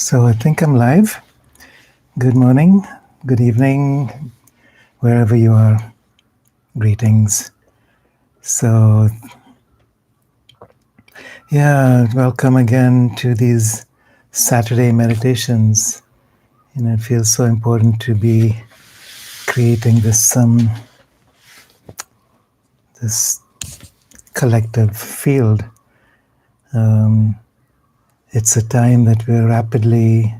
So I think I'm live. Good morning, good evening, wherever you are. Greetings. So, welcome again to these Saturday meditations. It feels so important to be creating this collective field. It's a time that we're rapidly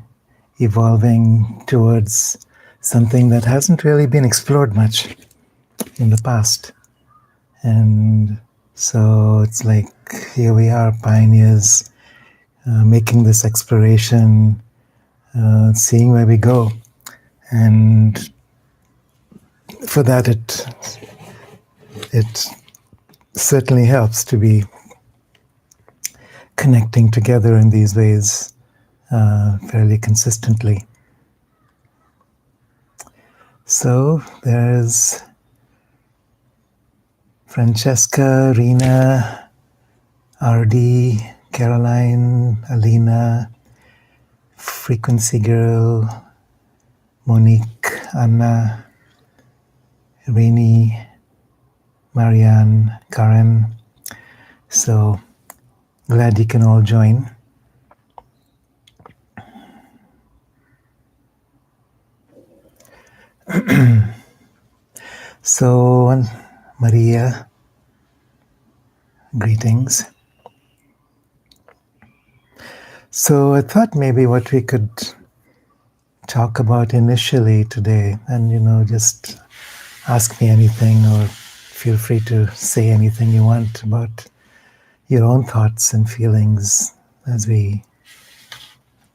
evolving towards something that hasn't really been explored much in the past. And so it's like here we are, pioneers, making this exploration, seeing where we go. And for that, it certainly helps to be connecting together in these ways fairly consistently. So there's Francesca, Rena, RD, Caroline, Alina, Frequency Girl, Monique, Anna, Rainy, Marianne, Karen. So glad you can all join. So, Maria, greetings. So I thought maybe what we could talk about initially today, and just ask me anything or feel free to say anything you want about your own thoughts and feelings as we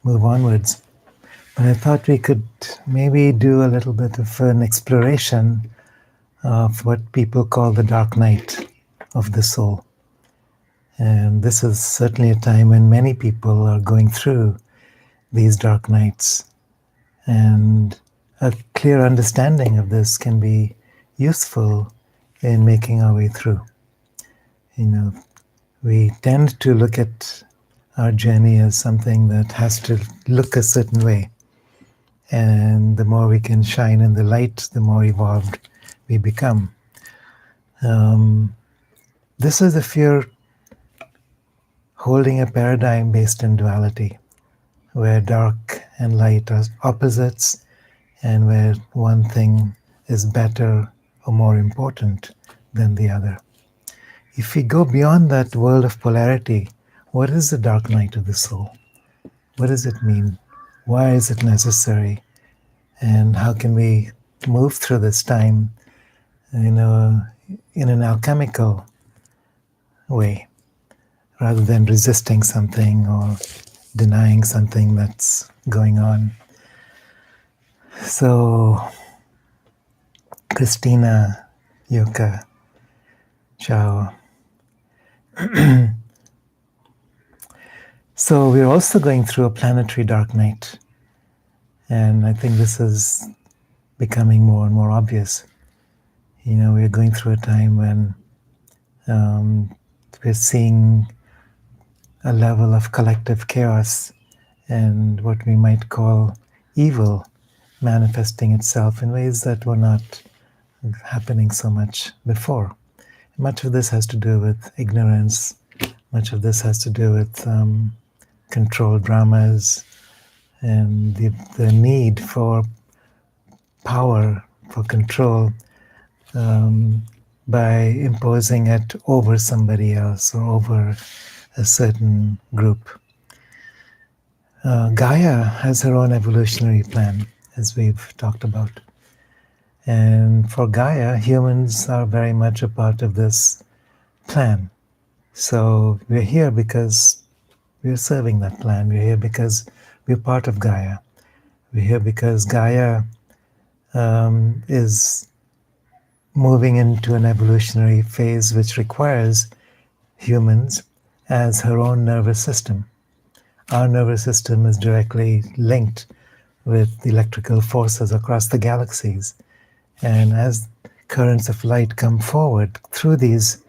move onwards. But I thought we could maybe do a little bit of an exploration of what people call the dark night of the soul. And this is certainly a time when many people are going through these dark nights. And a clear understanding of this can be useful in making our way through. We tend to look at our journey as something that has to look a certain way. And the more we can shine in the light, the more evolved we become. This is a fear holding a paradigm based in duality, where dark and light are opposites, and where one thing is better or more important than the other. If we go beyond that world of polarity, what is the dark night of the soul? What does it mean? Why is it necessary? And how can we move through this time in an alchemical way, rather than resisting something or denying something that's going on? So, Christina, Yuka, ciao. So we're also going through a planetary dark night. And I think this is becoming more and more obvious. We're going through a time when we're seeing a level of collective chaos and what we might call evil manifesting itself in ways that were not happening so much before. Much of this has to do with ignorance. Much of this has to do with control dramas and the need for power, for control, by imposing it over somebody else or over a certain group. Gaia has her own evolutionary plan, as we've talked about. And for Gaia, humans are very much a part of this plan. So we're here because we're serving that plan. We're here because we're part of Gaia. We're here because Gaia is moving into an evolutionary phase which requires humans as her own nervous system. Our nervous system is directly linked with the electrical forces across the galaxies. And as currents of light come forward through these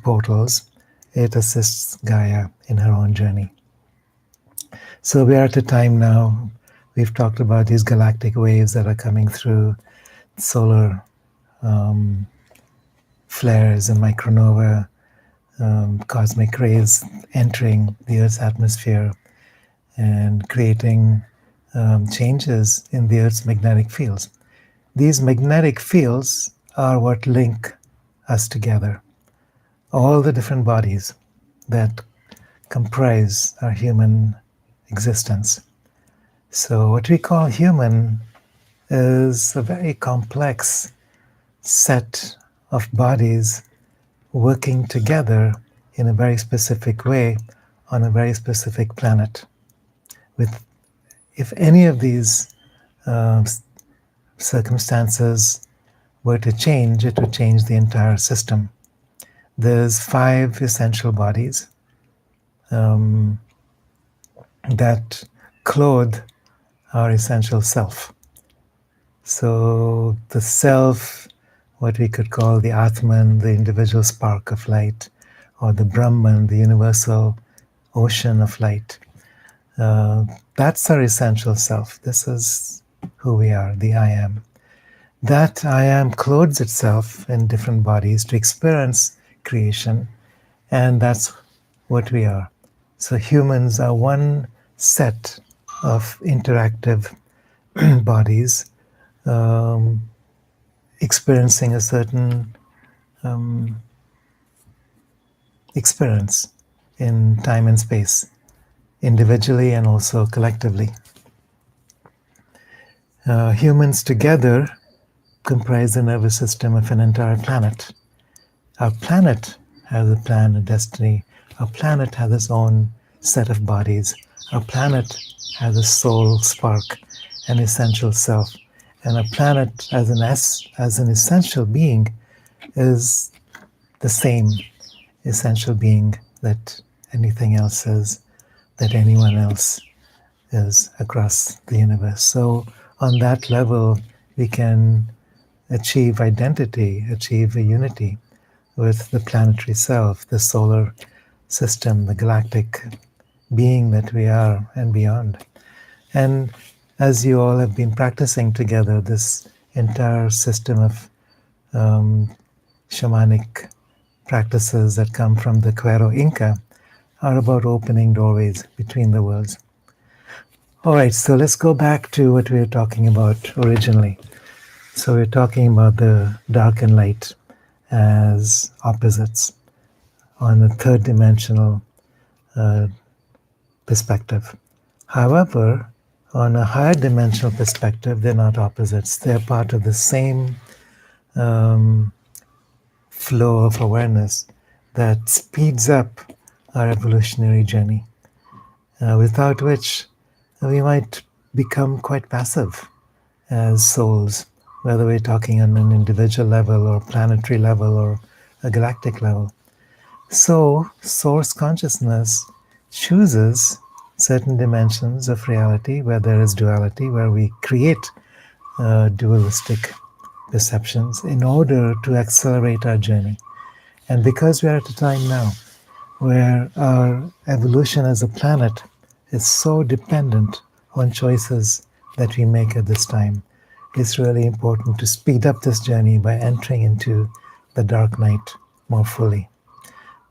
portals, it assists Gaia in her own journey. So we are at a time now, we've talked about these galactic waves that are coming through, solar flares and micronova, cosmic rays entering the Earth's atmosphere and creating changes in the Earth's magnetic fields. These magnetic fields are what link us together. All the different bodies that comprise our human existence. So, what we call human is a very complex set of bodies working together in a very specific way on a very specific planet. With, if any of these uh, circumstances were to change, it would change the entire system. There's 5 essential bodies um, that clothe our essential self. So the self, what we could call the Atman, the individual spark of light, or the Brahman, the universal ocean of light, that's our essential self. This is who we are, the I am. That I am clothes itself in different bodies to experience creation, and that's what we are. So humans are one set of interactive bodies experiencing a certain experience in time and space, individually and also collectively. Humans together comprise the nervous system of an entire planet. Our planet has a plan, a destiny. Our planet has its own set of bodies. Our planet has a soul spark, an essential self. And our planet as an essential being is the same essential being that anything else is, that anyone else is across the universe. So on that level, we can achieve identity, achieve a unity with the planetary self, the solar system, the galactic being that we are, and beyond. And as you all have been practicing together, this entire system of shamanic practices that come from the Cuero Inca are about opening doorways between the worlds. All right, so let's go back to what we were talking about originally. So we're talking about the dark and light as opposites on a third dimensional perspective. However, on a higher dimensional perspective, they're not opposites. They're part of the same flow of awareness that speeds up our evolutionary journey, without which we might become quite passive as souls, whether we're talking on an individual level or planetary level or a galactic level. So, source consciousness chooses certain dimensions of reality where there is duality, where we create dualistic perceptions in order to accelerate our journey. And because we are at a time now where our evolution as a planet is so dependent on choices that we make at this time, it's really important to speed up this journey by entering into the dark night more fully.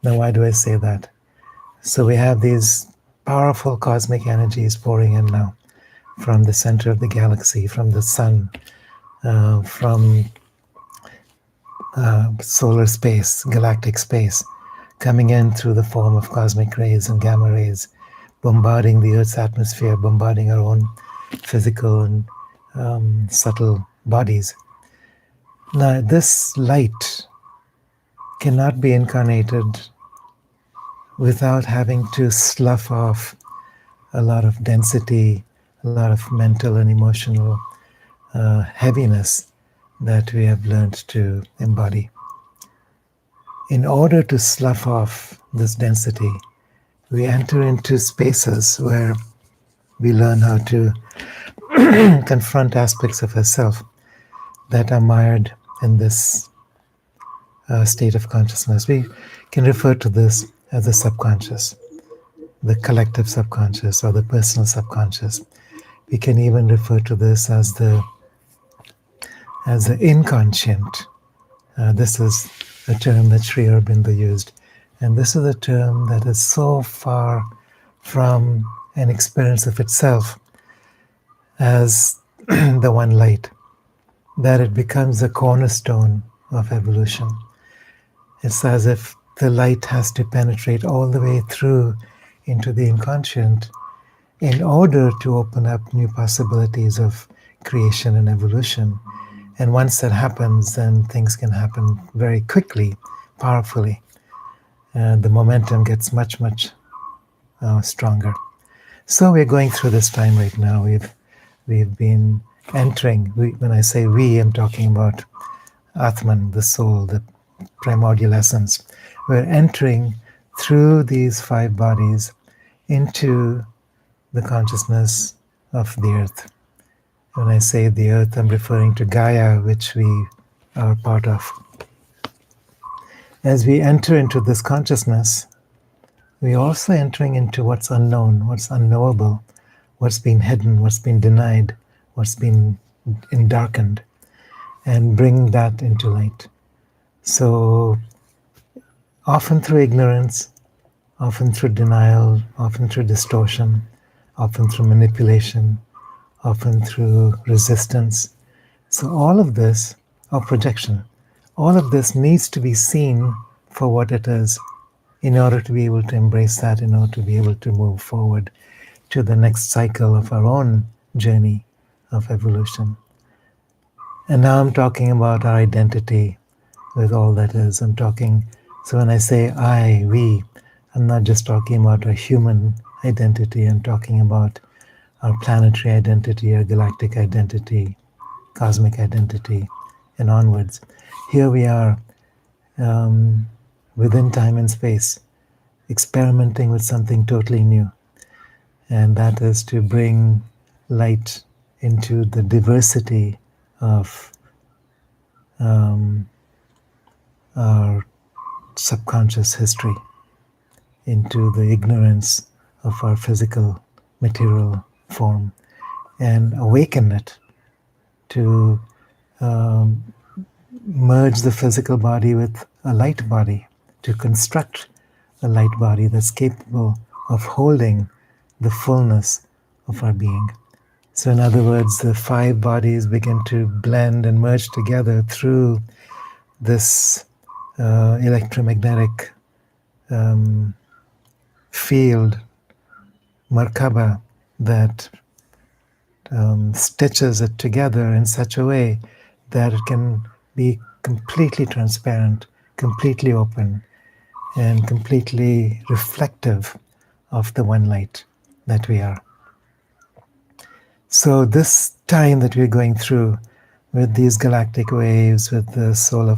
Now, why do I say that? So we have these powerful cosmic energies pouring in now from the center of the galaxy, from the sun, from solar space, galactic space, coming in through the form of cosmic rays and gamma rays, bombarding the Earth's atmosphere, bombarding our own physical and subtle bodies. Now, this light cannot be incarnated without having to slough off a lot of density, a lot of mental and emotional heaviness that we have learned to embody. In order to slough off this density, we enter into spaces where we learn how to confront aspects of ourselves that are mired in this state of consciousness. We can refer to this as the subconscious. the collective subconscious or the personal subconscious. We can even refer to this as the inconscient. This is a term that Sri Aurobindo used, and this is a term that is so far from an experience of itself as the one light that it becomes a cornerstone of evolution. It's as if the light has to penetrate all the way through into the inconscient in order to open up new possibilities of creation and evolution. And once that happens, then things can happen very quickly, powerfully. The momentum gets much, much stronger. So we're going through this time right now. We've been entering. When I say we, I'm talking about Atman, the soul, the primordial essence. We're entering through these 5 bodies into the consciousness of the earth. When I say the earth, I'm referring to Gaia, which we are part of. As we enter into this consciousness, we're also entering into what's unknown, what's unknowable, what's been hidden, what's been denied, what's been darkened, and bring that into light. So often through ignorance, often through denial, often through distortion, often through manipulation, often through resistance. So all of this, or projection, all of this needs to be seen for what it is in order to be able to embrace that, in order to be able to move forward to the next cycle of our own journey of evolution. And now I'm talking about our identity with all that is. So when I say I, we, I'm not just talking about our human identity, I'm talking about our planetary identity, our galactic identity, cosmic identity, and onwards. Here we are within time and space, experimenting with something totally new. And that is to bring light into the diversity of our subconscious history, into the ignorance of our physical material form, and awaken it to merge the physical body with a light body, to construct a light body that's capable of holding the fullness of our being. So in other words, the 5 bodies begin to blend and merge together through this electromagnetic field, Merkaba, that stitches it together in such a way that it can be completely transparent, completely open, and completely reflective of the one light that we are. So this time that we're going through with these galactic waves, with the solar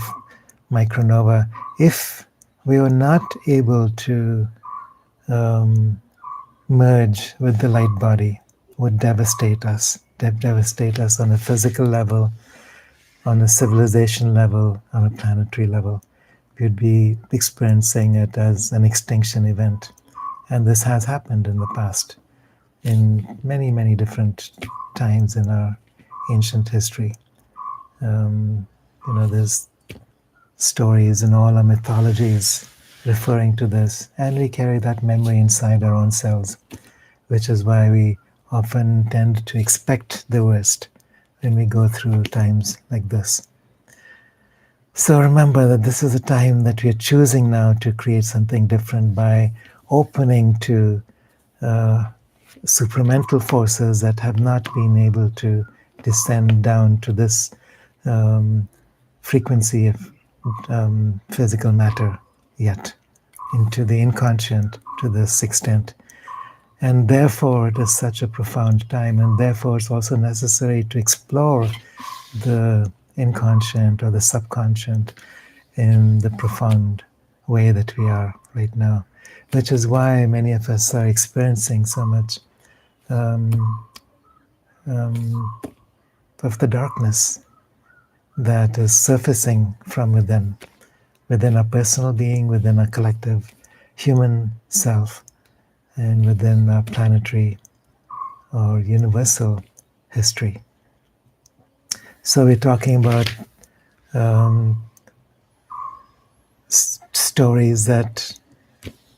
micronova, if we were not able to merge with the light body, would devastate us on a physical level, on a civilization level, on a planetary level. We'd be experiencing it as an extinction event. And this has happened in the past, in many, many different times in our ancient history. There's stories in all our mythologies referring to this, and we carry that memory inside our own selves, which is why we often tend to expect the worst when we go through times like this. So remember that this is a time that we are choosing now to create something different by opening to supramental forces that have not been able to descend down to this frequency of physical matter yet, into the inconscient to this extent. And therefore it is such a profound time, and therefore it's also necessary to explore the inconscient or the subconscient in the profound way that we are right now, which is why many of us are experiencing so much of the darkness that is surfacing from within our personal being, within our collective human self. and within our planetary or universal history. So we're talking about um, stories that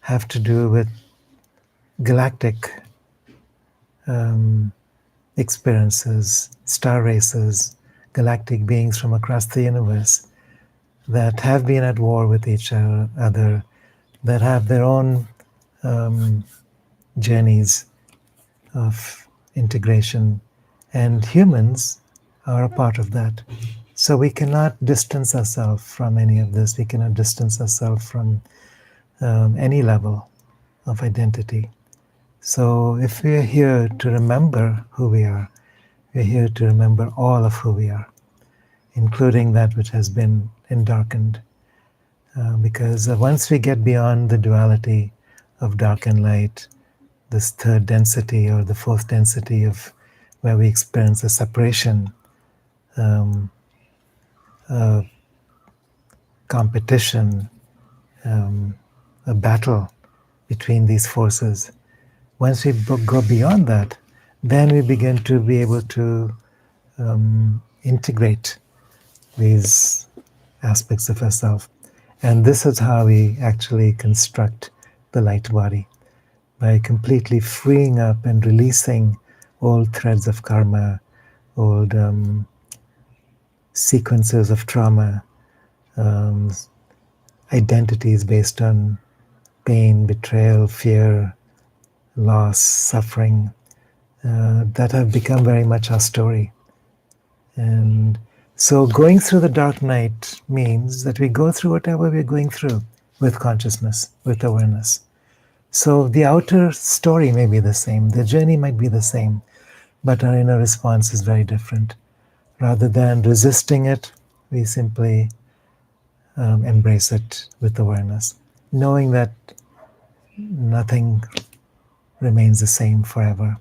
have to do with galactic um, experiences, star races, galactic beings from across the universe that have been at war with each other, that have their own um, journeys of integration, and humans are a part of that. So we cannot distance ourselves from any of this. We cannot distance ourselves from any level of identity. So if we are here to remember who we are, we're here to remember all of who we are, including that which has been endarkened. Because once we get beyond the duality of dark and light, this third density or the fourth density of where we experience a separation, um, a competition, a battle between these forces. Once we go beyond that, then we begin to be able to integrate these aspects of ourselves. And this is how we actually construct the light body, by completely freeing up and releasing old threads of karma, old sequences of trauma, um, identities based on pain, betrayal, fear, loss, suffering, that have become very much our story. And so going through the dark night means that we go through whatever we're going through with consciousness, with awareness. So the outer story may be the same, the journey might be the same, but our inner response is very different. Rather than resisting it, we simply embrace it with awareness, knowing that nothing remains the same forever,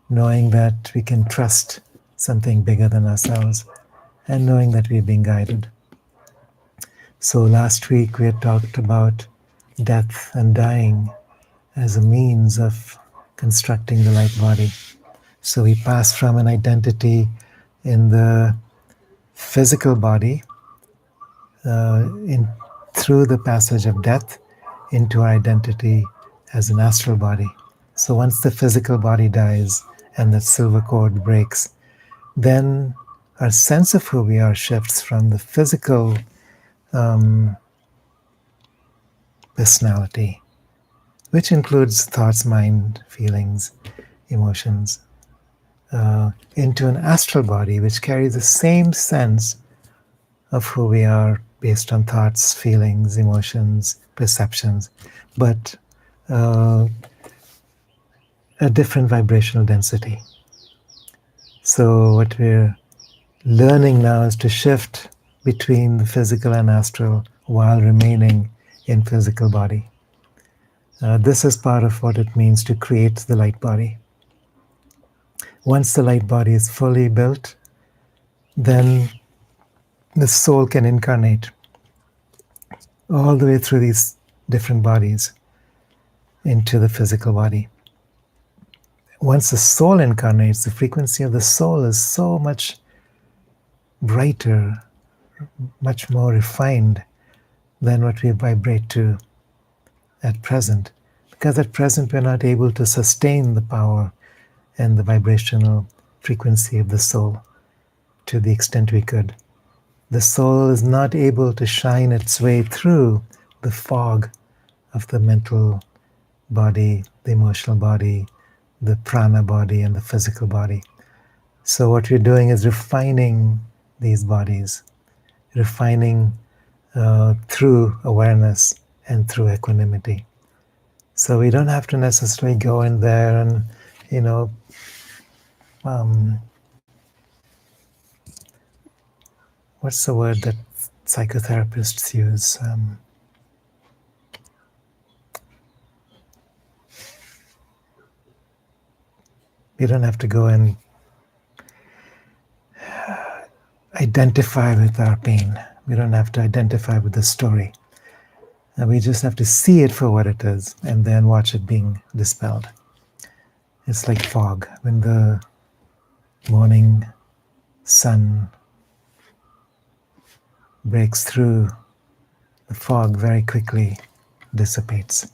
knowing that we can trust something bigger than ourselves, and knowing that we're being guided. So last week we had talked about death and dying as a means of constructing the light body. So we pass from an identity in the physical body through the passage of death into our identity as an astral body. So once the physical body dies and the silver cord breaks, then our sense of who we are shifts from the physical personality, which includes thoughts, mind, feelings, emotions, into an astral body, which carries the same sense of who we are based on thoughts, feelings, emotions, perceptions, but a different vibrational density. So what we're learning now is to shift between the physical and astral while remaining in physical body. This is part of what it means to create the light body. Once the light body is fully built, then the soul can incarnate all the way through these different bodies into the physical body. Once the soul incarnates, the frequency of the soul is so much brighter, much more refined than what we vibrate to at present. Because at present we're not able to sustain the power and the vibrational frequency of the soul to the extent we could. The soul is not able to shine its way through the fog of the mental body, the emotional body, the prana body, and the physical body. So what we're doing is refining these bodies, refining through awareness and through equanimity. So we don't have to necessarily go in there and, what's the word that psychotherapists use? We don't have to go and identify with our pain. We don't have to identify with the story. And we just have to see it for what it is and then watch it being dispelled. It's like fog. When the morning sun breaks through, the fog very quickly dissipates.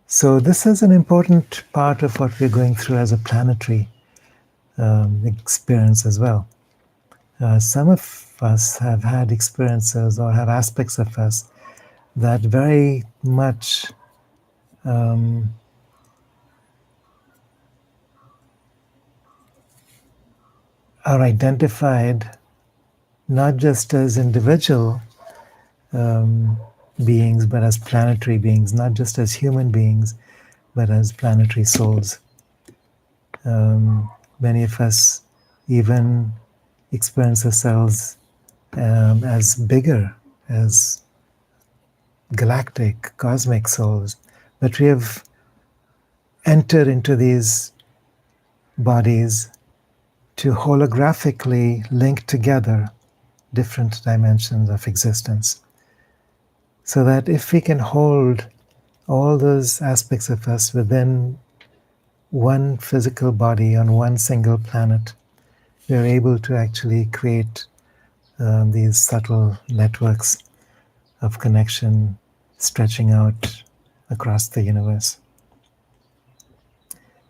So this is an important part of what we're going through as a planetary experience as well. Some of us have had experiences or have aspects of us that very much are identified not just as individual beings, but as planetary beings, not just as human beings, but as planetary souls. Many of us even experience ourselves as bigger, as galactic, cosmic souls, but we have entered into these bodies to holographically link together different dimensions of existence. So that if we can hold all those aspects of us within one physical body on one single planet, we are able to actually create these subtle networks of connection stretching out across the universe.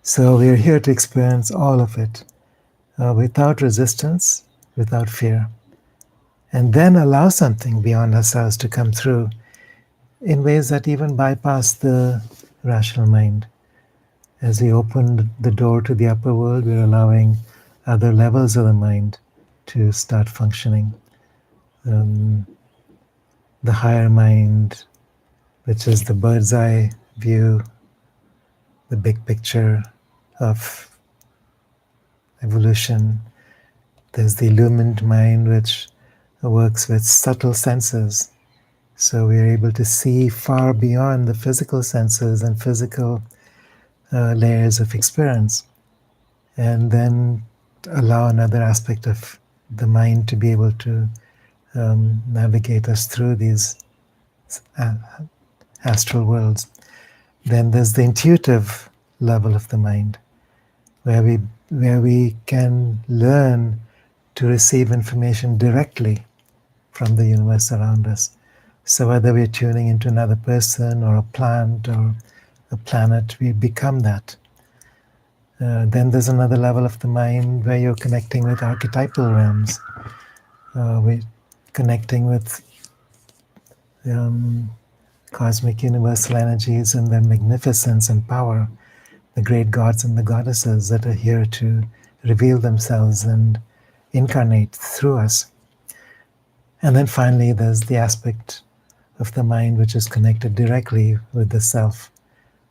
So we are here to experience all of it without resistance, without fear, and then allow something beyond ourselves to come through in ways that even bypass the rational mind. As we open the door to the upper world, we're allowing other levels of the mind to start functioning. The higher mind, which is the bird's eye view, the big picture of evolution. There's the illumined mind, which works with subtle senses. So we are able to see far beyond the physical senses and physical layers of experience. And then allow another aspect of the mind to be able to navigate us through these astral worlds. Then there's the intuitive level of the mind, where we can learn to receive information directly from the universe around us. So whether we're tuning into another person or a plant or a planet, we become that. Then there's another level of the mind where you're connecting with archetypal realms. We're connecting with cosmic universal energies and their magnificence and power, the great gods and the goddesses that are here to reveal themselves and incarnate through us. And then finally, there's the aspect of the mind which is connected directly with the self.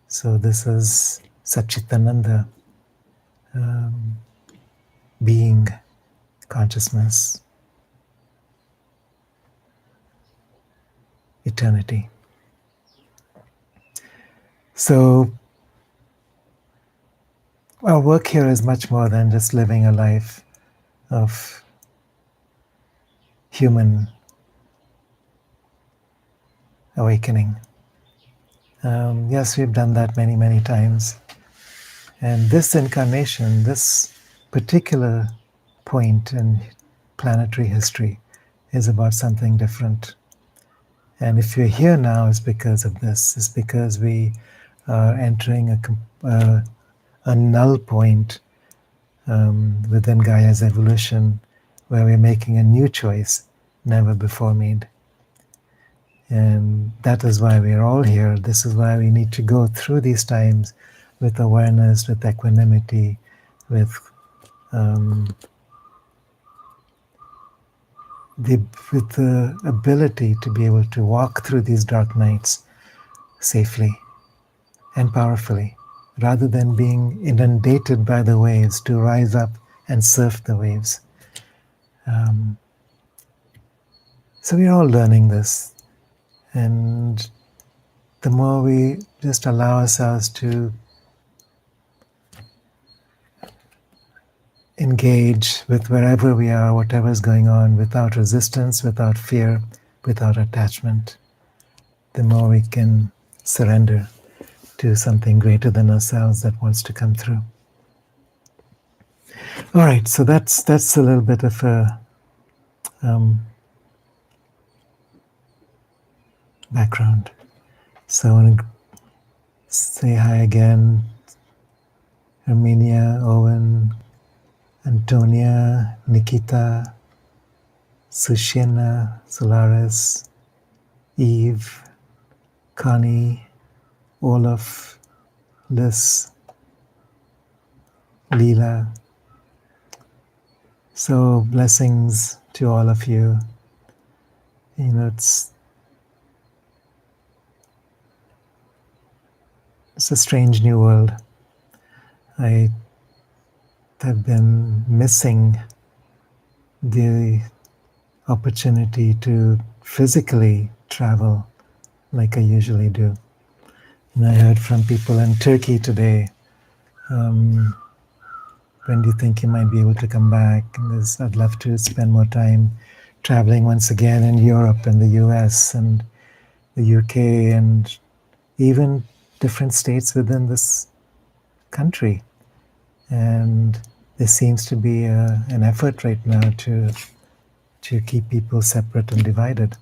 So this is Satchitananda, being, consciousness, eternity. So our work here is much more than just living a life of human awakening. Yes, we've done that many, many times. And this incarnation, this particular point in planetary history is about something different. And if you're here now, it's because of this. It's because we are entering a null point within Gaia's evolution, where we're making a new choice never before made. And that is why we're all here. This is why we need to go through these times with awareness, with equanimity, with the ability to be able to walk through these dark nights safely and powerfully, rather than being inundated by the waves, to rise up and surf the waves. So we're all learning this. And the more we just allow ourselves to engage with wherever we are, whatever is going on, without resistance, without fear, without attachment, the more we can surrender to something greater than ourselves that wants to come through. All right, so that's a little bit of a background. So I want to say hi again, Armenia, Owen, Antonia, Nikita, Sushena, Solaris, Eve, Connie, Olaf, Liz, Leela. So blessings to all of you. You know, it's a strange new world. I have been missing the opportunity to physically travel like I usually do. And I heard from people in Turkey today, when do you think you might be able to come back? And I'd love to spend more time traveling once again in Europe and the US and the UK and even different states within this country. And there seems to be an effort right now to keep people separate and divided,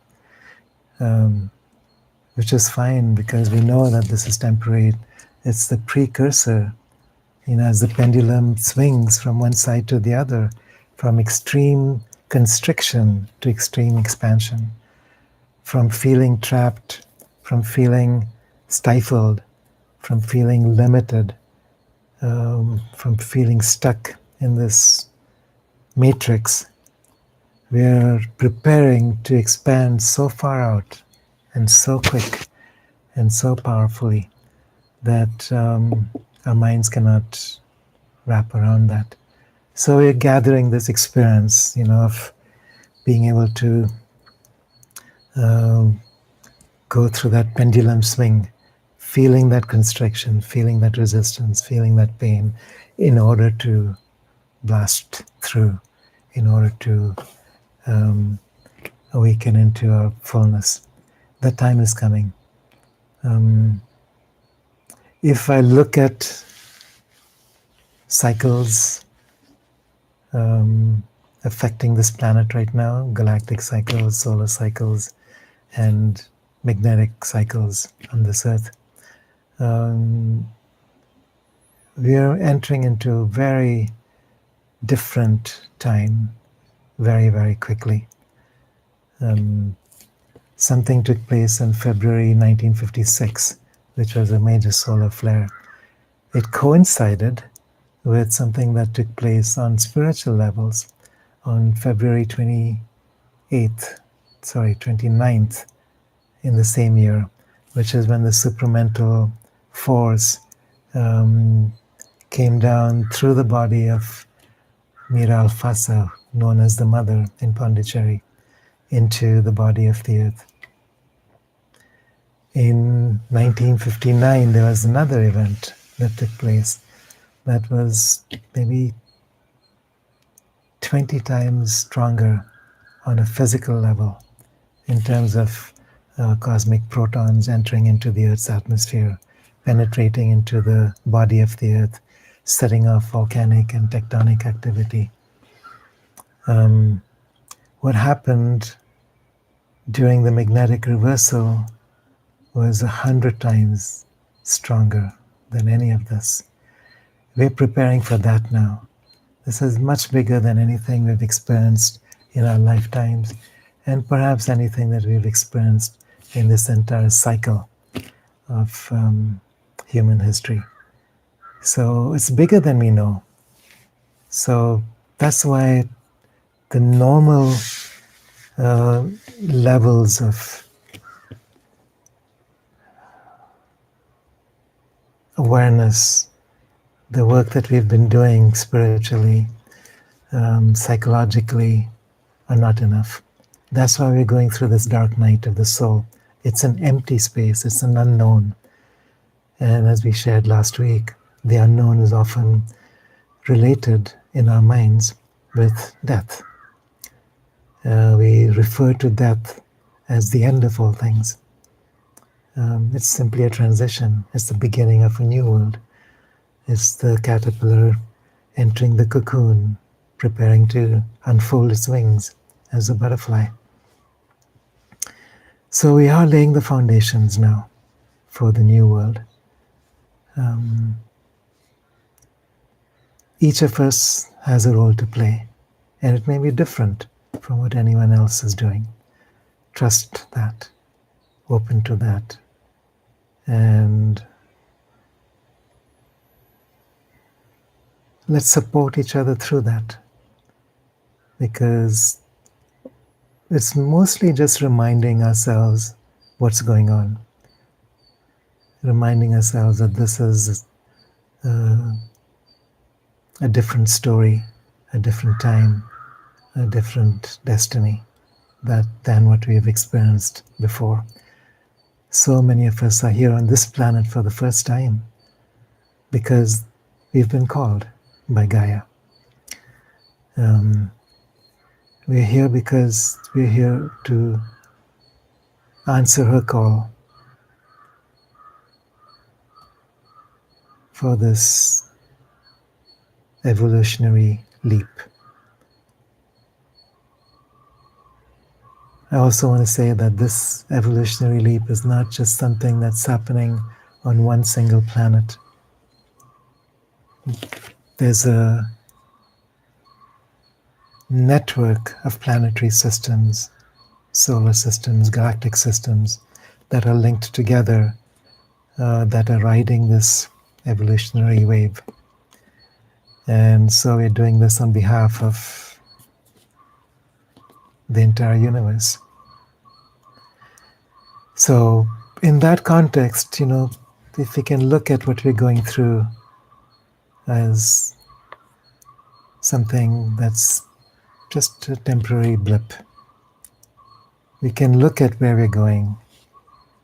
which is fine because we know that this is temporary. It's the precursor, as the pendulum swings from one side to the other, from extreme constriction to extreme expansion, from feeling trapped, from feeling stifled, from feeling limited, from feeling stuck in this matrix. We are preparing to expand so far out and so quick and so powerfully that our minds cannot wrap around that. So we're gathering this experience, of being able to go through that pendulum swing, feeling that constriction, feeling that resistance, feeling that pain, in order to blast through, in order to awaken into our fullness. That time is coming. If I look at cycles affecting this planet right now, galactic cycles, solar cycles, and magnetic cycles on this earth, we are entering into a very different time very, very quickly. Something took place in February 1956, which was a major solar flare. It coincided with something that took place on spiritual levels on February 29th in the same year, which is when the supramental force came down through the body of Mira Alfasa, known as the Mother in Pondicherry, into the body of the earth. In 1959, there was another event that took place that was maybe 20 times stronger on a physical level in terms of cosmic protons entering into the Earth's atmosphere, penetrating into the body of the Earth, setting off volcanic and tectonic activity. What happened during the magnetic reversal was 100 times stronger than any of this. We're preparing for that now. This is much bigger than anything we've experienced in our lifetimes, and perhaps anything that we've experienced in this entire cycle of human history. So it's bigger than we know. So that's why the normal levels of awareness, the work that we've been doing spiritually, psychologically, are not enough. That's why we're going through this dark night of the soul. It's an empty space, it's an unknown. And as we shared last week, the unknown is often related in our minds with death. We refer to death as the end of all things. It's simply a transition. It's the beginning of a new world. It's the caterpillar entering the cocoon, preparing to unfold its wings as a butterfly. So we are laying the foundations now for the new world. Each of us has a role to play, and it may be different from what anyone else is doing. Trust that, open to that, and let's support each other through that, because it's mostly just reminding ourselves what's going on, reminding ourselves that this is a different story, a different time, a different destiny than what we have experienced before. So many of us are here on this planet for the first time because we've been called by Gaia. We're here because we're here to answer her call for this evolutionary leap. I also want to say that this evolutionary leap is not just something that's happening on one single planet. There's a network of planetary systems, solar systems, galactic systems that are linked together, that are riding this evolutionary wave. And so we're doing this on behalf of the entire universe. So in that context, if we can look at what we're going through as something that's just a temporary blip, we can look at where we're going,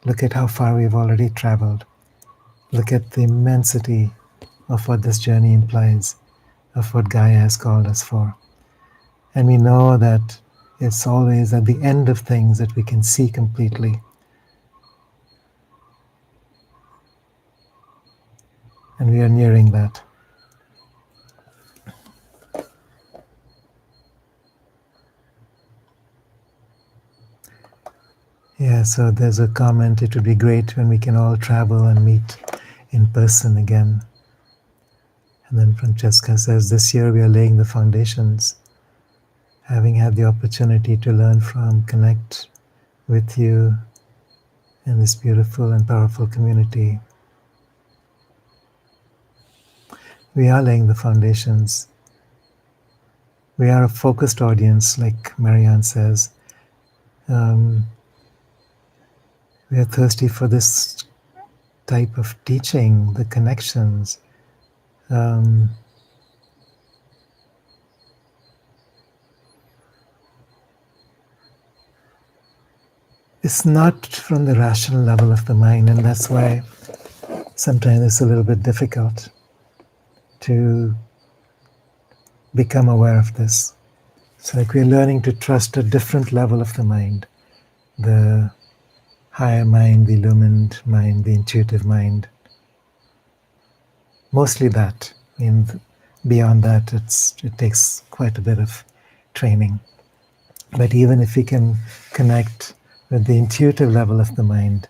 look at how far we've already traveled, look at the immensity of what this journey implies, of what Gaia has called us for. And we know that it's always at the end of things that we can see completely. And we are nearing that. Yeah, so there's a comment, it would be great when we can all travel and meet in person again. And then Francesca says, this year we are laying the foundations, having had the opportunity to learn from, connect with you in this beautiful and powerful community. We are laying the foundations. We are a focused audience, like Marianne says. We are thirsty for this type of teaching, the connections. It's not from the rational level of the mind, and that's why sometimes it's a little bit difficult to become aware of this. It's like we're learning to trust a different level of the mind, the higher mind, the illumined mind, the intuitive mind. Mostly that. Beyond that, it takes quite a bit of training. But even if we can connect with the intuitive level of the mind,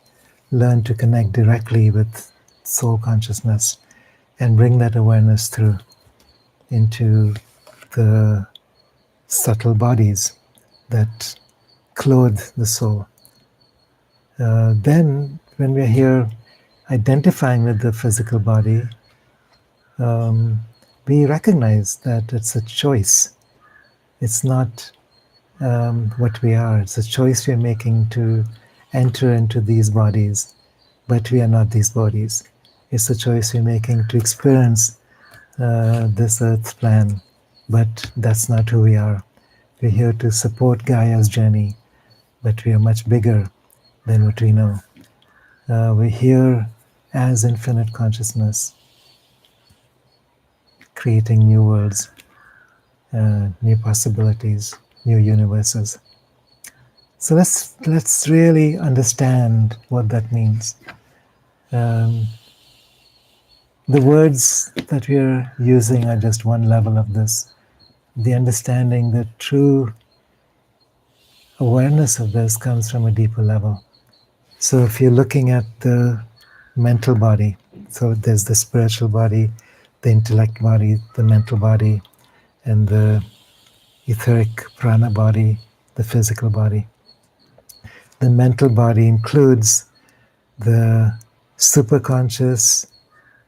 learn to connect directly with soul consciousness and bring that awareness through into the subtle bodies that clothe the soul. Then when we're here identifying with the physical body, we recognize that it's a choice. It's not what we are. It's a choice we're making to enter into these bodies, but we are not these bodies. It's a choice we're making to experience this earth plan, but that's not who we are. We're here to support Gaia's journey, but we are much bigger than what we know. We're here as infinite consciousness, creating new worlds, new possibilities, new universes. So let's really understand what that means. Um, the words that we're using are just one level of this. The understanding, the true awareness of this comes from a deeper level. So if you're looking at the mental body, so there's the spiritual body, the intellect body, the mental body, and the etheric prana body, the physical body. The mental body includes the superconscious,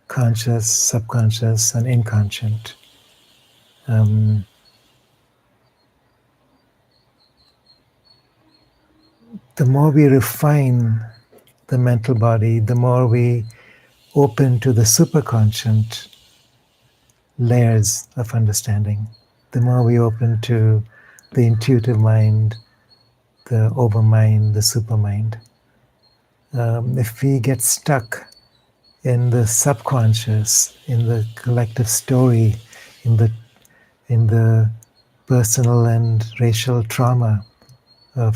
conscious, subconscious, and inconscient. Um, the more we refine the mental body, the more we open to the superconscious layers of understanding, the more we open to the intuitive mind, the overmind, the supermind. If we get stuck in the subconscious, in the collective story, in the personal and racial trauma of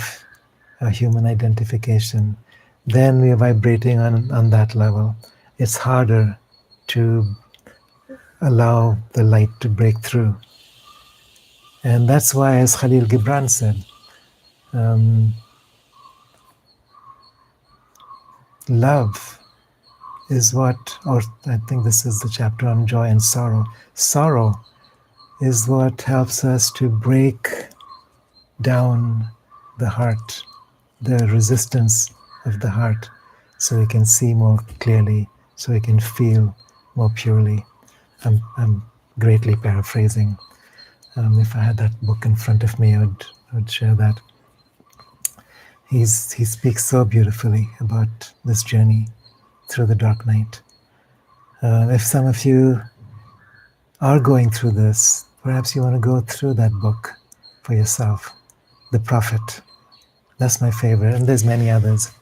a human identification, then we are vibrating on that level. It's harder to allow the light to break through. And that's why, as Khalil Gibran said, love is what, or I think this is the chapter on joy and sorrow. Sorrow is what helps us to break down the heart, the resistance of the heart, so we can see more clearly, so we can feel more purely. I'm greatly paraphrasing. If I had that book in front of me, I would share that. He speaks so beautifully about this journey through the dark night. If some of you are going through this, perhaps you want to go through that book for yourself. The Prophet. That's my favorite, and there's many others.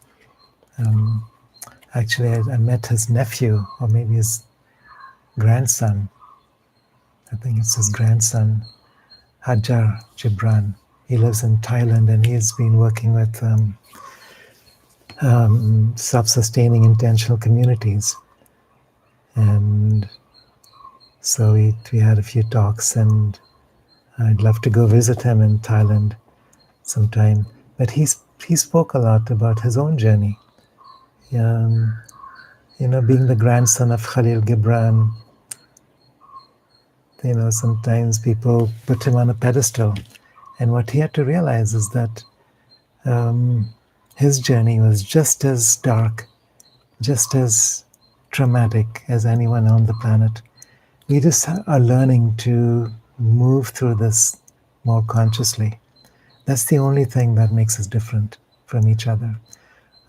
Actually, I met his nephew, or maybe his grandson. I think it's his grandson, Hajar Gibran. He lives in Thailand, and he's been working with self-sustaining intentional communities. And so we had a few talks, and I'd love to go visit him in Thailand sometime. But he spoke a lot about his own journey. Being the grandson of Khalil Gibran, sometimes people put him on a pedestal. And what he had to realize is that his journey was just as dark, just as traumatic as anyone on the planet. We just are learning to move through this more consciously. That's the only thing that makes us different from each other.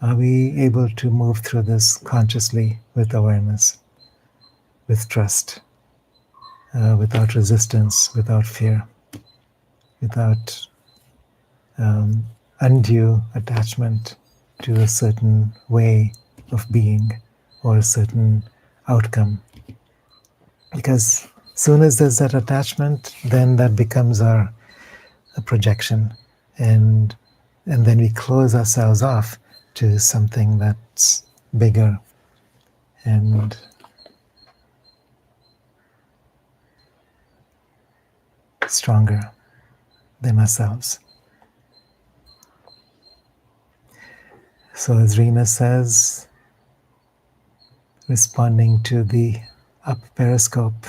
Are we able to move through this consciously with awareness, with trust, without resistance, without fear, without undue attachment to a certain way of being or a certain outcome? Because soon as there's that attachment, then that becomes a projection, and then we close ourselves off to something that's bigger and stronger than ourselves. So as Rena says, responding to the up periscope,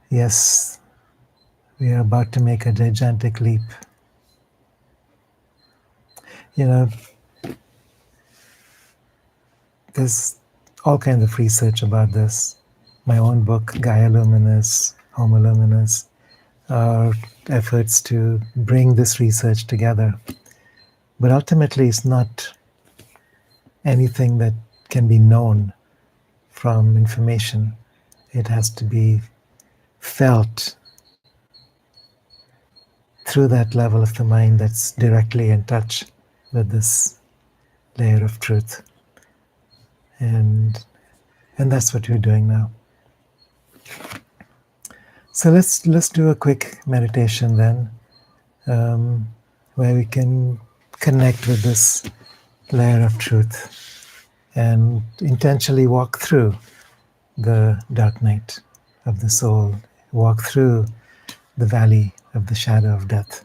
yes, we are about to make a gigantic leap. There's all kinds of research about this. My own book, Gaia Luminis, Homo Luminis, are efforts to bring this research together. But ultimately, it's not anything that can be known from information. It has to be felt through that level of the mind that's directly in touch with this layer of truth. And that's what we're doing now. So let's do a quick meditation then, where we can connect with this layer of truth and intentionally walk through the dark night of the soul, walk through the valley of the shadow of death.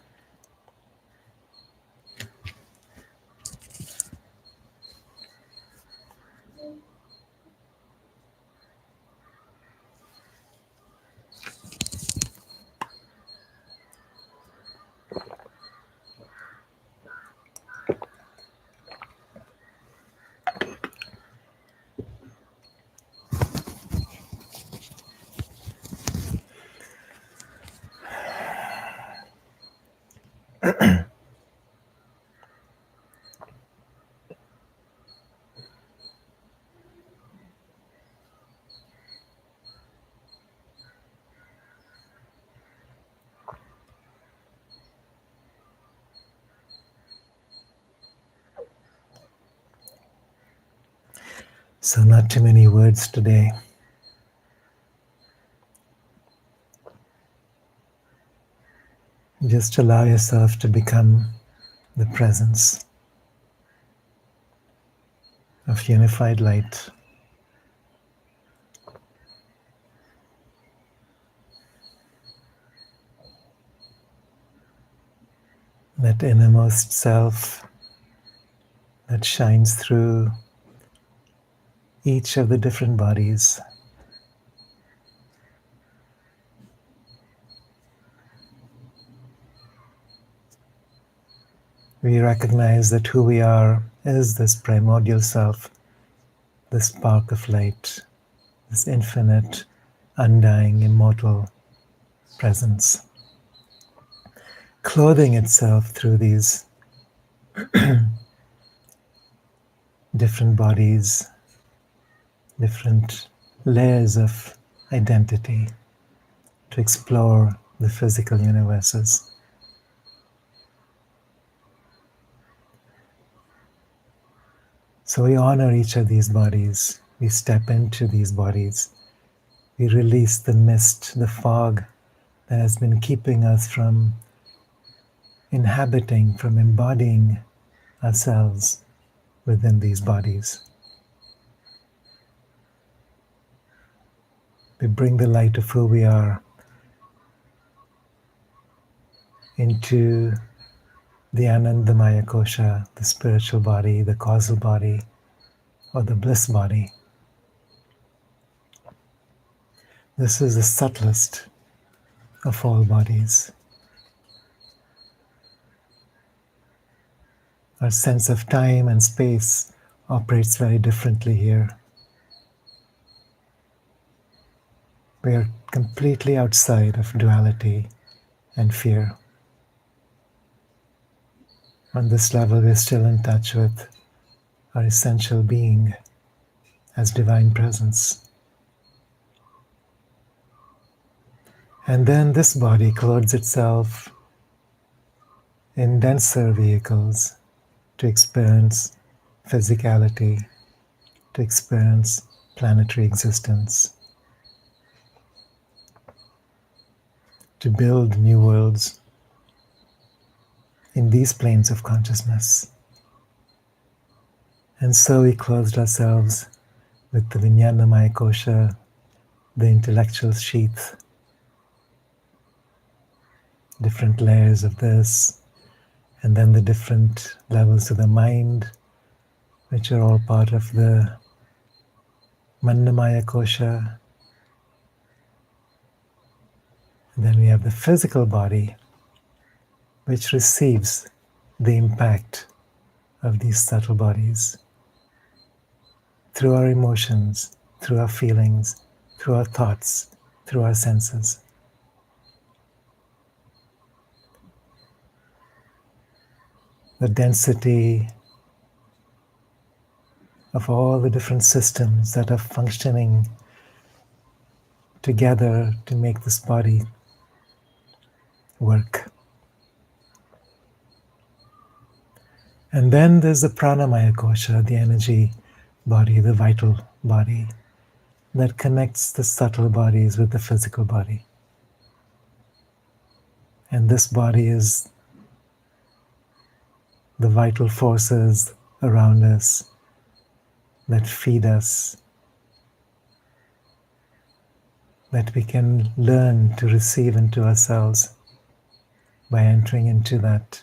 So not too many words today. Just allow yourself to become the presence of unified light. That innermost self that shines through each of the different bodies. We recognize that who we are is this primordial self, this spark of light, this infinite, undying, immortal presence, clothing itself through these different bodies, different layers of identity to explore the physical universes. So we honor each of these bodies. We step into these bodies. We release the mist, the fog that has been keeping us from inhabiting, from embodying ourselves within these bodies. We bring the light of who we are into the Anandamaya Kosha, the spiritual body, the causal body, or the bliss body. This is the subtlest of all bodies. Our sense of time and space operates very differently here. We are completely outside of duality and fear. On this level, we're still in touch with our essential being as divine presence. And then this body clothes itself in denser vehicles to experience physicality, to experience planetary existence, to build new worlds in these planes of consciousness. And so we clothed ourselves with the Vijnanamaya Kosha, the intellectual sheath, different layers of this, and then the different levels of the mind, which are all part of the Manamaya Kosha. And then we have the physical body, which receives the impact of these subtle bodies through our emotions, through our feelings, through our thoughts, through our senses. The density of all the different systems that are functioning together to make this body work. And then there's the Pranamaya Kosha, the energy body, the vital body, that connects the subtle bodies with the physical body. And this body is the vital forces around us that feed us, that we can learn to receive into ourselves by entering into that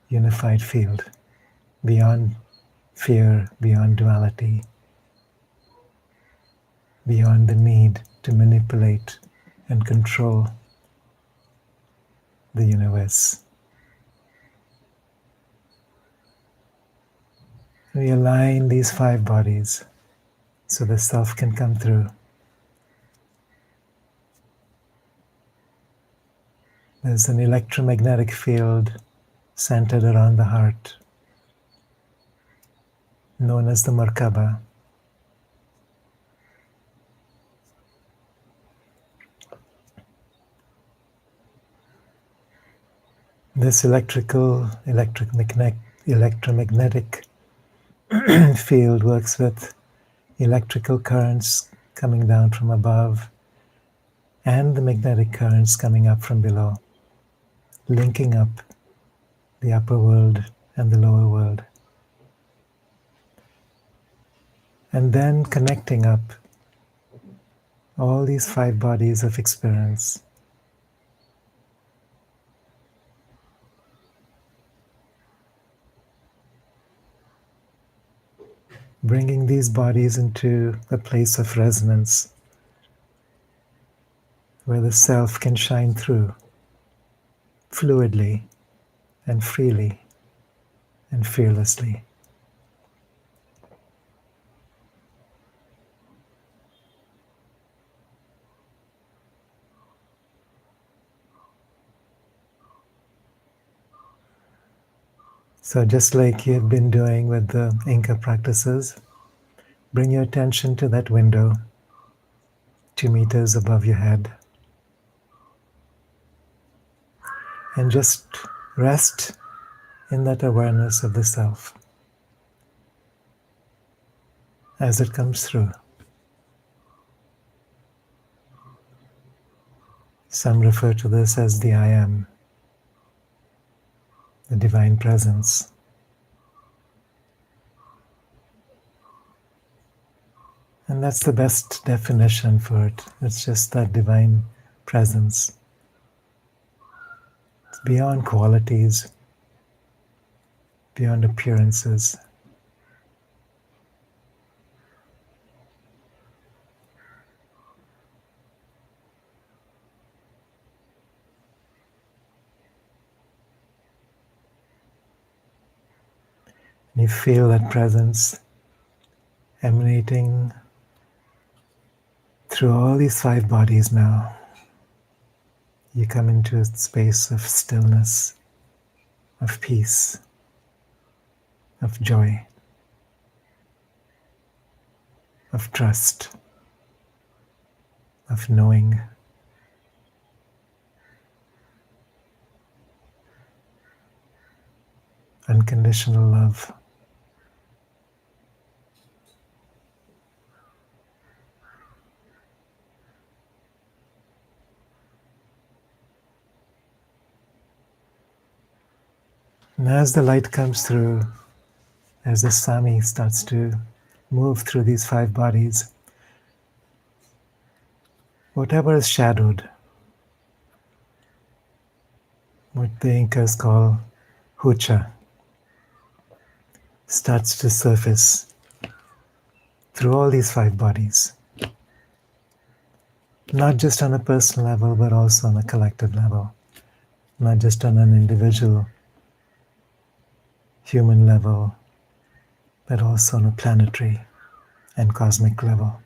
unified field, beyond fear, beyond duality, beyond the need to manipulate and control the universe. We align these 5 bodies so the self can come through. There's an electromagnetic field centered around the heart, known as the Merkaba. This electromagnetic field works with electrical currents coming down from above and the magnetic currents coming up from below, linking up the upper world and the lower world, and then connecting up all these 5 bodies of experience. Bringing these bodies into a place of resonance where the self can shine through fluidly and freely and fearlessly. So just like you've been doing with the Inca practices, bring your attention to that window 2 meters above your head and just rest in that awareness of the self as it comes through. Some refer to this as the I Am, the divine presence. And that's the best definition for it. It's just that divine presence. It's beyond qualities, beyond appearances. And you feel that presence emanating through all these 5 bodies now. You come into a space of stillness, of peace, of joy, of trust, of knowing. Unconditional love. And as the light comes through, as the Sami starts to move through these 5 bodies, whatever is shadowed, what the Incas call hucha, starts to surface through all these 5 bodies. Not just on a personal level, but also on a collective level. Not just on an individual human level, but also on a planetary and cosmic level.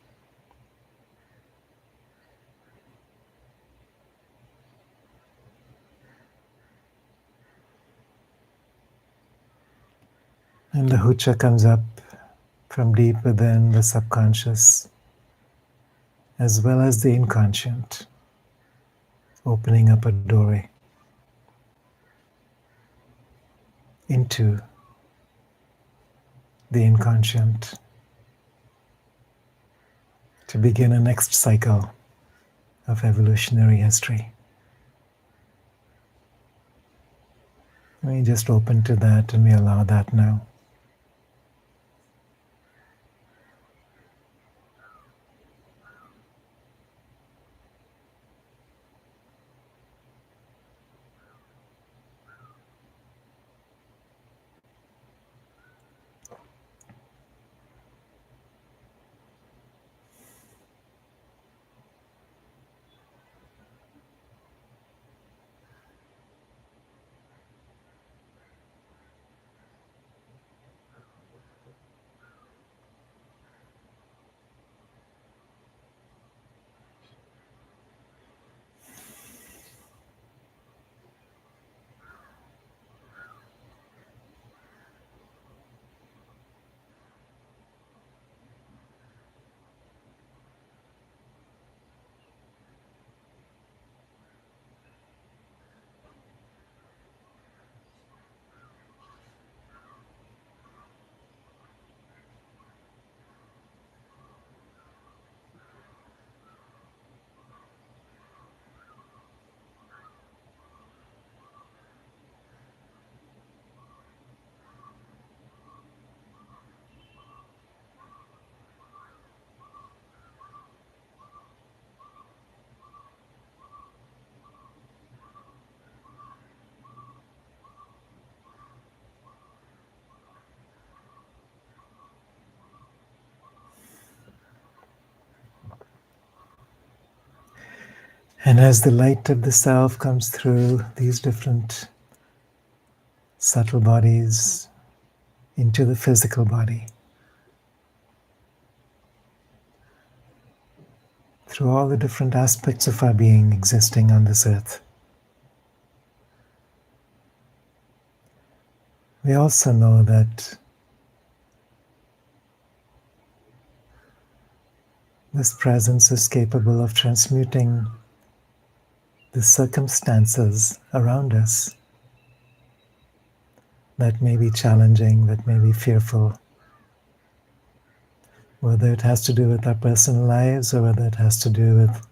And the hucha comes up from deep within the subconscious, as well as the inconscient, opening up a doorway into the inconscient to begin a next cycle of evolutionary history. We just open to that and we allow that now. And as the light of the self comes through these different subtle bodies into the physical body, through all the different aspects of our being existing on this earth, we also know that this presence is capable of transmuting the circumstances around us that may be challenging, that may be fearful, whether it has to do with our personal lives or whether it has to do with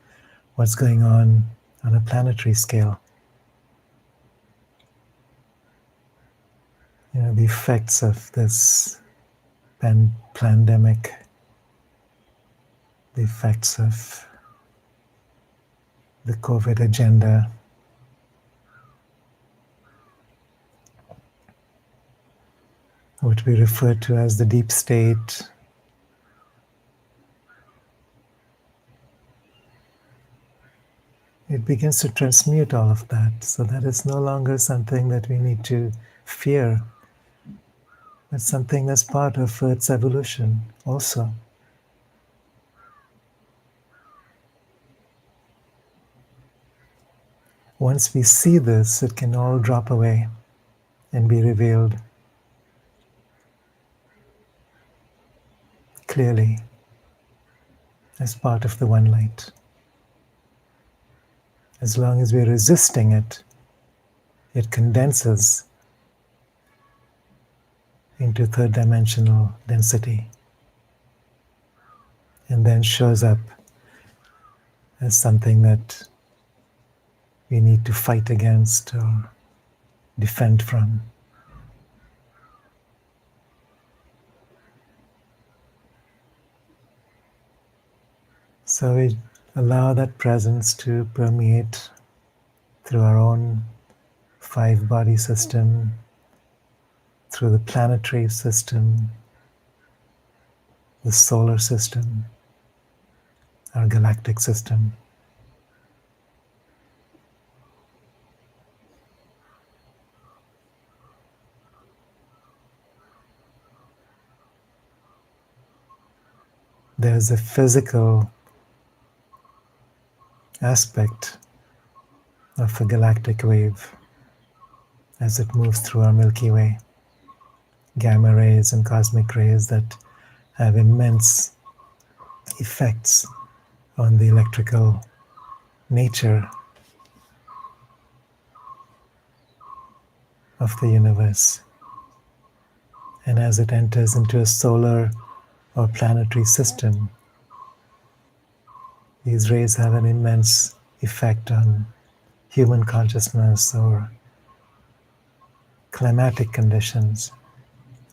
what's going on a planetary scale. The effects of this pandemic, the effects of the COVID agenda, what we refer to as the deep state, it begins to transmute all of that, so that it's no longer something that we need to fear. It's something that's part of Earth's evolution also. Once we see this, it can all drop away and be revealed clearly as part of the one light. As long as we're resisting it, it condenses into third dimensional density and then shows up as something that we need to fight against or defend from. So we allow that presence to permeate through our own 5-body system, through the planetary system, the solar system, our galactic system. There's a physical aspect of a galactic wave as it moves through our Milky Way. Gamma rays and cosmic rays that have immense effects on the electrical nature of the universe. And as it enters into a solar or planetary system, these rays have an immense effect on human consciousness or climatic conditions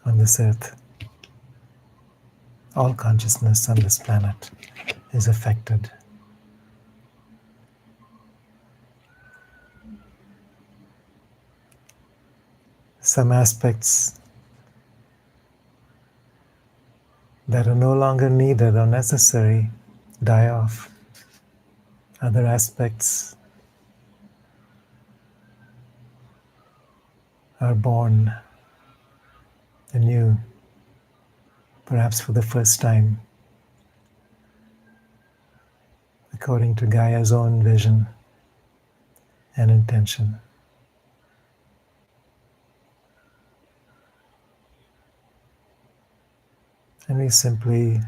on this earth. All consciousness on this planet is affected. Some aspects that are no longer needed or necessary die off. Other aspects are born anew, perhaps for the first time, according to Gaia's own vision and intention. And we simply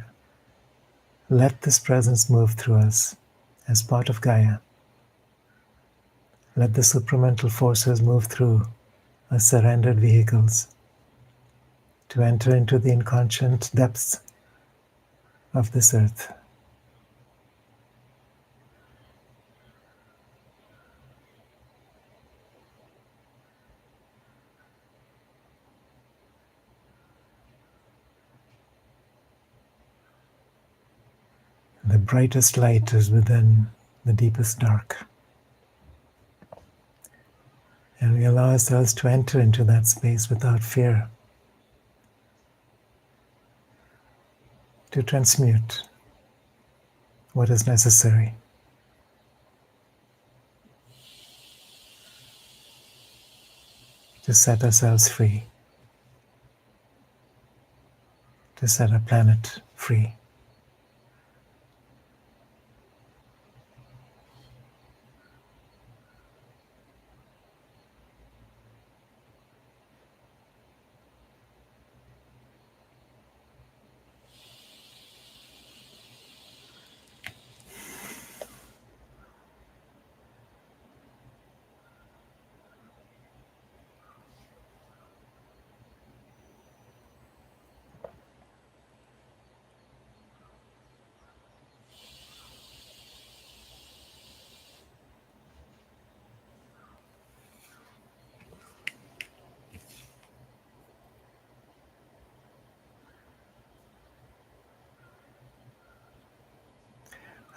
let this presence move through us as part of Gaia. Let the supramental forces move through our surrendered vehicles to enter into the inconscient depths of this earth. The brightest light is within the deepest dark. And we allow ourselves to enter into that space without fear, to transmute what is necessary, to set ourselves free, to set our planet free.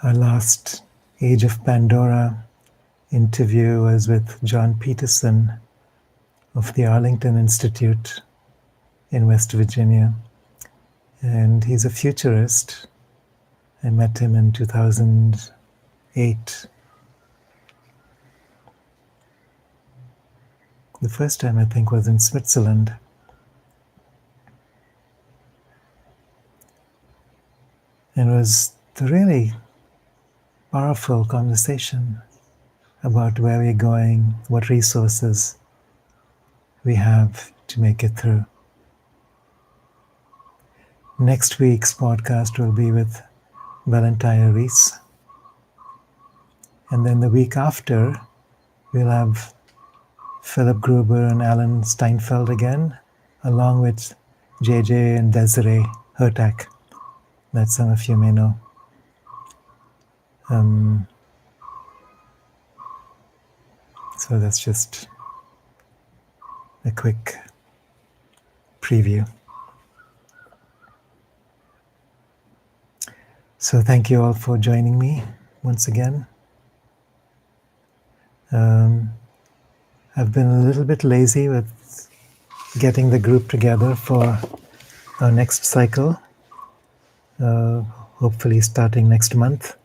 Our last Age of Pandora interview was with John Peterson of the Arlington Institute in West Virginia. And he's a futurist. I met him in 2008. The first time, I think, was in Switzerland. And it was a really powerful conversation about where we're going, what resources we have to make it through. Next week's podcast will be with Valentine Reese. And then the week after, we'll have Philip Gruber and Alan Steinfeld again, along with JJ and Desiree Hertak, that some of you may know. So that's just a quick preview. So thank you all for joining me once again. I've been a little bit lazy with getting the group together for our next cycle, hopefully starting next month.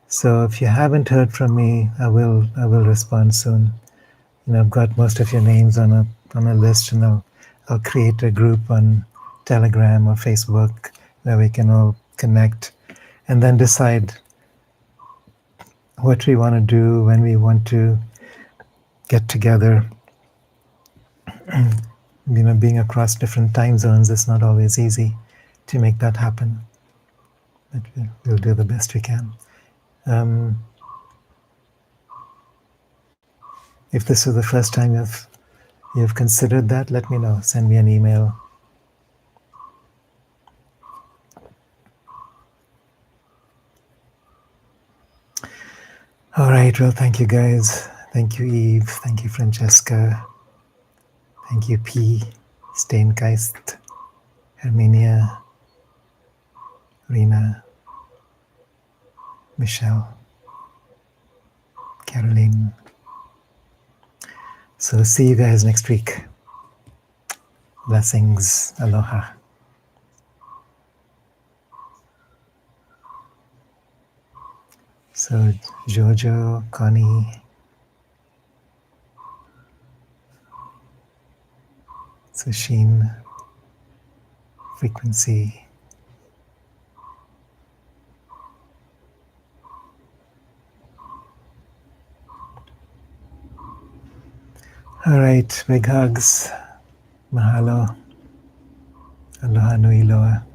So if you haven't heard from me, I will respond soon. I've got most of your names on a list, and I'll create a group on Telegram or Facebook where we can all connect and then decide what we want to do, when we want to get together. Being across different time zones, it's not always easy to make that happen, but we'll do the best we can. If this is the first time you've considered that, let me know. Send me an email. All right, well, thank you guys. Thank you, Eve. Thank you, Francesca. Thank you, P. Steingeist, Herminia, Rena, Michelle, Caroline. So see you guys next week. Blessings. Aloha. So Jojo, Connie, Sushin, Frequency. All right, big hugs. Mahalo. Aloha nui loa.